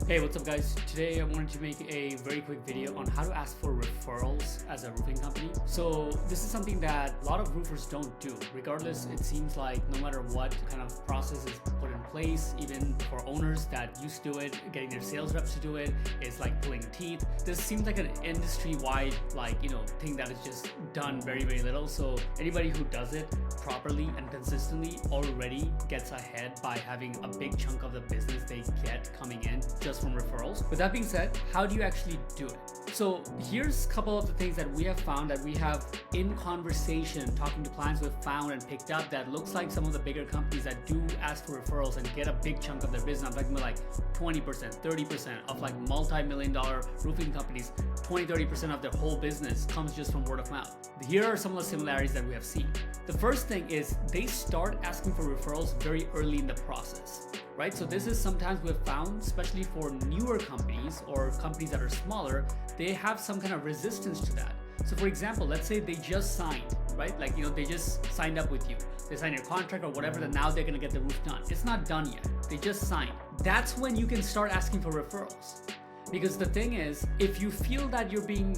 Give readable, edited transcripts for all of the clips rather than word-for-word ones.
Hey, what's up guys? Today I wanted to make a very quick video on how to ask for referrals as a roofing company. So this is something that a lot of roofers don't do. Regardless, it seems like no matter what kind of process is put in place, even for owners that used to do it, getting their sales reps to do it, is like pulling teeth. This seems like an industry-wide thing that is just done very, very little. So anybody who does it properly and consistently already gets ahead by having a big chunk of the business they get coming in just from referrals. With that being said, how do you actually do it? So here's a couple of the things that we have found that we have in conversation, talking to clients we've found and picked up that looks like some of the bigger companies that do ask for referrals and get a big chunk of their business. I'm talking about like 20%, 30% of like multi-million-dollar roofing companies, 20-30% of their whole business comes just from word of mouth. Here are some of the similarities that we have seen. The first thing is they start asking for referrals very early in the process. Right? So this is sometimes we've found, especially for newer companies or companies that are smaller, they have some kind of resistance to that. So for example, let's say they just signed, right? They just signed up with you. They signed your contract or whatever, then now they're gonna get the roof done. It's not done yet. They just signed. That's when you can start asking for referrals. Because the thing is, if you feel that you're being,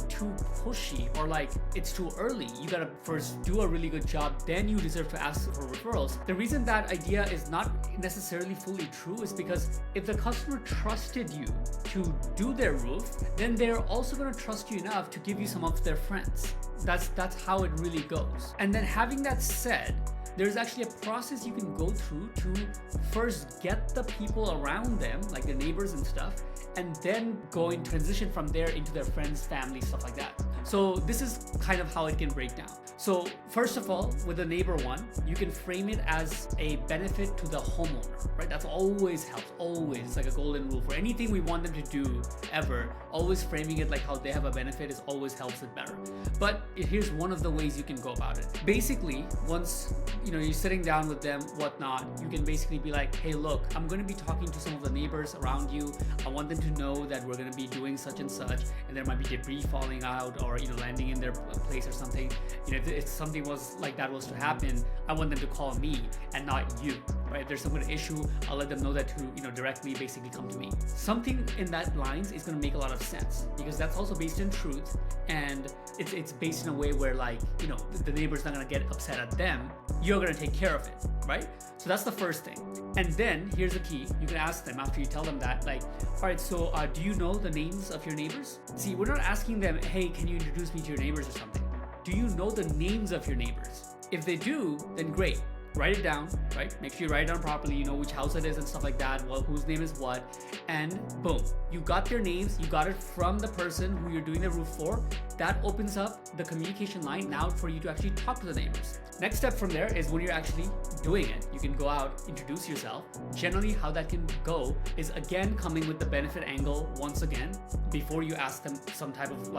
too pushy or like it's too early, you gotta first do a really good job, then you deserve to ask for referrals. The reason that idea is not necessarily fully true is because if the customer trusted you to do their roof, then they're also gonna trust you enough to give you some of their friends. That's how it really goes. And then having that said, there's actually a process you can go through to first get the people around them, like their neighbors and stuff, and then go and transition from there into their friends, family, stuff like that. So this is kind of how it can break down. So first of all, with the neighbor one, you can frame it as a benefit to the homeowner, right? That's always helps, always. It's like a golden rule for anything we want them to do ever. Always framing it like how they have a benefit is always helps it better. But here's one of the ways you can go about it. Basically, once you're sitting down with them, whatnot, you can basically be like, hey, look, I'm going to be talking to some of the neighbors around you. I want them to know that we're going to be doing such and such, and there might be debris falling out or landing in their place or something. If something was like that was to happen, I want them to call me and not you, right? If there's some kind of issue, I'll let them know that to directly basically come to me. Something in that lines is going to make a lot of sense because that's also based in truth, and it's based in a way where the neighbor's not going to get upset at them. You're going to take care of it, right? So that's the first thing. And then here's the key. You can ask them after you tell them that, like, all right, so do you know the names of your neighbors? See, we're not asking them, hey, can you introduce me to your neighbors or something? Do you know the names of your neighbors? If they do, then great. Write it down, right? Make sure you write it down properly, you know which house it is and stuff like that, whose name is what, and boom, you got their names, you got it from the person who you're doing the roof for. That opens up the communication line now for you to actually talk to the neighbors. Next step from there is when you're actually doing it, you can go out, introduce yourself. Generally, how that can go is again coming with the benefit angle once again before you ask them some type of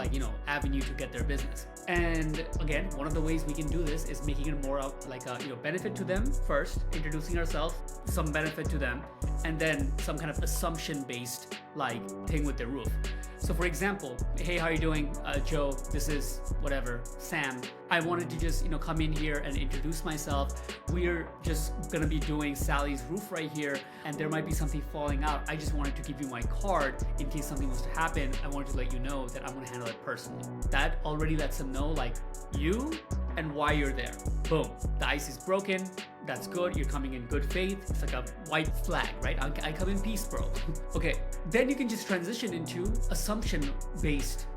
avenue to get their business. And again, one of the ways we can do this is making it more of like a benefit to them first, introducing ourselves, some benefit to them, and then some kind of assumption-based thing with their roof. So for example, hey, how are you doing? Joe, this is whatever, Sam. I wanted to just, come in here and introduce myself. We're just gonna be doing Sally's roof right here, and there might be something falling out. I just wanted to give you my card in case something was to happen. I wanted to let you know that I'm gonna handle it personally. That already lets them know you and why you're there. Boom, the ice is broken. That's good. You're coming in good faith. It's like a white flag, right? I come in peace, bro. Okay. Then you can just transition into assumption-based,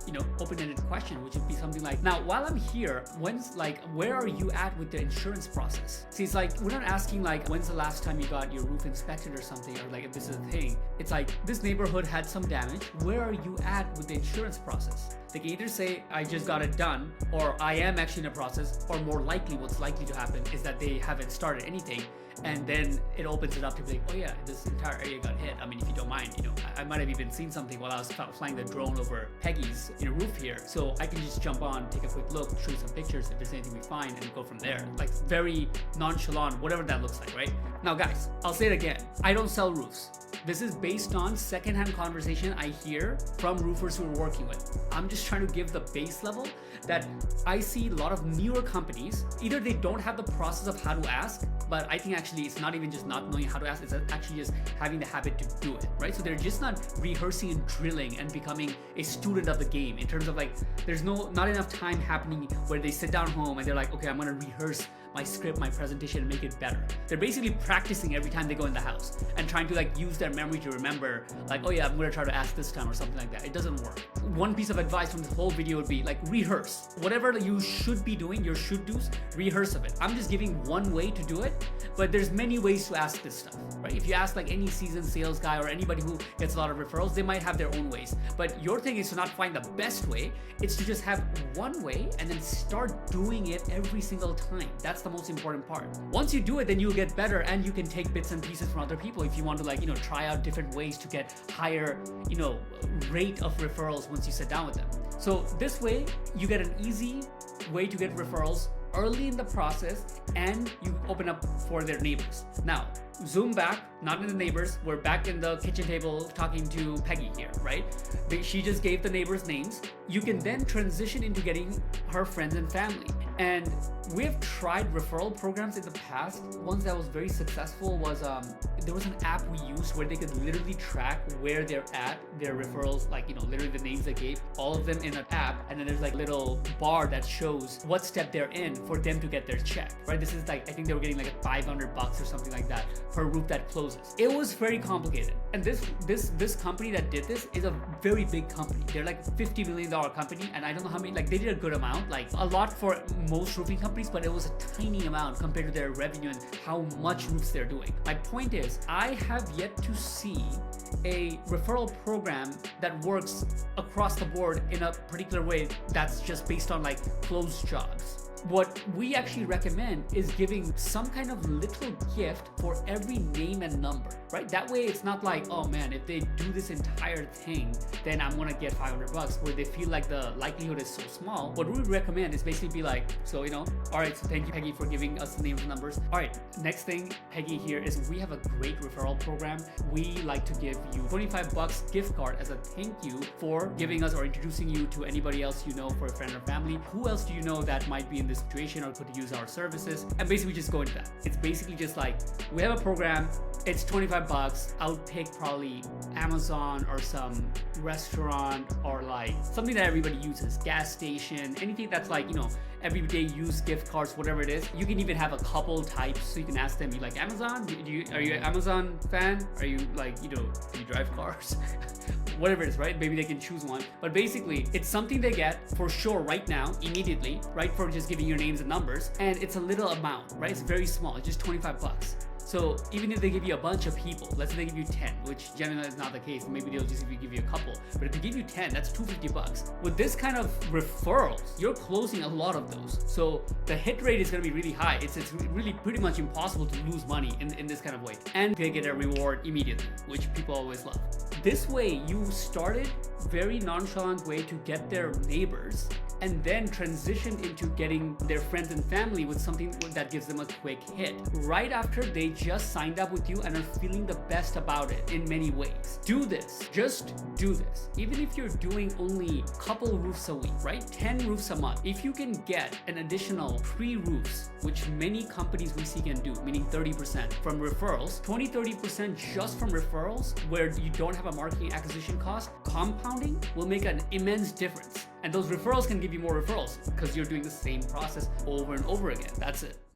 open-ended question, which would be something like, now, while I'm here, where are you at with the insurance process? See, it's like, we're not asking when's the last time you got your roof inspected or something, or if this is a thing. It's like, this neighborhood had some damage. Where are you at with the insurance process? They can either say, I just got it done, or I am actually in a process, or more likely, what's likely to happen is that they haven't started anything. And then it opens it up to be like, oh yeah, this entire area got hit. I mean, if you don't mind, I might have even seen something while I was flying the drone over Peggy's roof here. So I can just jump on, take a quick look, show you some pictures if there's anything we find, and go from there. Very nonchalant, whatever that looks like, right? Now guys, I'll say it again. I don't sell roofs. This is based on secondhand conversation I hear from roofers who we're working with. I'm just trying to give the base level that I see a lot of newer companies, either they don't have the process of how to ask, but I think actually actually, it's not even just not knowing how to ask, it's actually just having the habit to do it, right? So they're just not rehearsing and drilling and becoming a student of the game in terms of like, there's not enough time happening where they sit down home and they're like, okay, I'm gonna rehearse my script, my presentation, and make it better. They're basically practicing every time they go in the house and trying to like use their memory to remember like, oh yeah, I'm gonna try to ask this time or something like that. It doesn't work. One piece of advice from this whole video would be like, rehearse. Whatever you should be doing, your should-dos, rehearse of it. I'm just giving one way to do it, but there's many ways to ask this stuff, right? If you ask like any seasoned sales guy or anybody who gets a lot of referrals, they might have their own ways. But your thing is to not find the best way, it's to just have one way and then start doing it every single time. That's the most important part. Once you do it, then you'll get better and you can take bits and pieces from other people if you want to like, try out different ways to get higher, rate of referrals once you sit down with them. So this way you get an easy way to get referrals early in the process and you open up for their neighbors. Now, zoom back, not in the neighbors, we're back in the kitchen table talking to Peggy here, right? She just gave the neighbors names. You can then transition into getting her friends and family. And we've tried referral programs in the past. One that was very successful was there was an app we used where they could literally track where they're at, their referrals, like literally the names they gave, all of them in an app, and then there's like a little bar that shows what step they're in for them to get their check, right? This is like, I think they were getting like $500 or something like that per roof that closes. It was very complicated. And this company that did this is a very big company. They're like $50 million company, and I don't know how many, like they did a good amount, like a lot for most roofing companies, but it was a tiny amount compared to their revenue and how much roofs they're doing. My point is, I have yet to see a referral program that works across the board in a particular way that's just based on like closed jobs. What we actually recommend is giving some kind of little gift for every name and number, right? That way it's not like, oh man, if they do this entire thing, then I'm gonna get $500, where they feel like the likelihood is so small. What we would recommend is basically be like, so all right, so thank you, Peggy, for giving us the names and numbers. All right, next thing, Peggy, here is we have a great referral program. We like to give you $25 gift card as a thank you for giving us or introducing you to anybody else you know for a friend or family. Who else do you know that might be in this situation or could use our services? And basically just go into that. It's basically just like, we have a program, it's $25. I would pick probably Amazon or some restaurant or like something that everybody uses, gas station, anything that's like, everyday use gift cards, whatever it is. You can even have a couple types, so you can ask them, you like Amazon? Are you an Amazon fan? Are you like, do you drive cars? Whatever it is, right? Maybe they can choose one. But basically, it's something they get for sure right now, immediately, right? For just giving your names and numbers. And it's a little amount, right? It's very small, it's just $25. So even if they give you a bunch of people, let's say they give you 10, which generally is not the case, maybe they'll just give you a couple. But if they give you 10, that's $250. With this kind of referrals, you're closing a lot of those. So the hit rate is gonna be really high. It's really pretty much impossible to lose money in this kind of way. And they get a reward immediately, which people always love. This way, you started very nonchalant way to get their neighbors and then transitioned into getting their friends and family with something that gives them a quick hit right after they just signed up with you and are feeling the best about it in many ways. Do this, just do this. Even if you're doing only a couple roofs a week, right? 10 roofs a month. If you can get an additional 3 roofs, which many companies we see can do, meaning 30% from referrals, 20-30% just from referrals, where you don't have a marketing acquisition cost, compounding will make an immense difference. And those referrals can give you more referrals because you're doing the same process over and over again. That's it.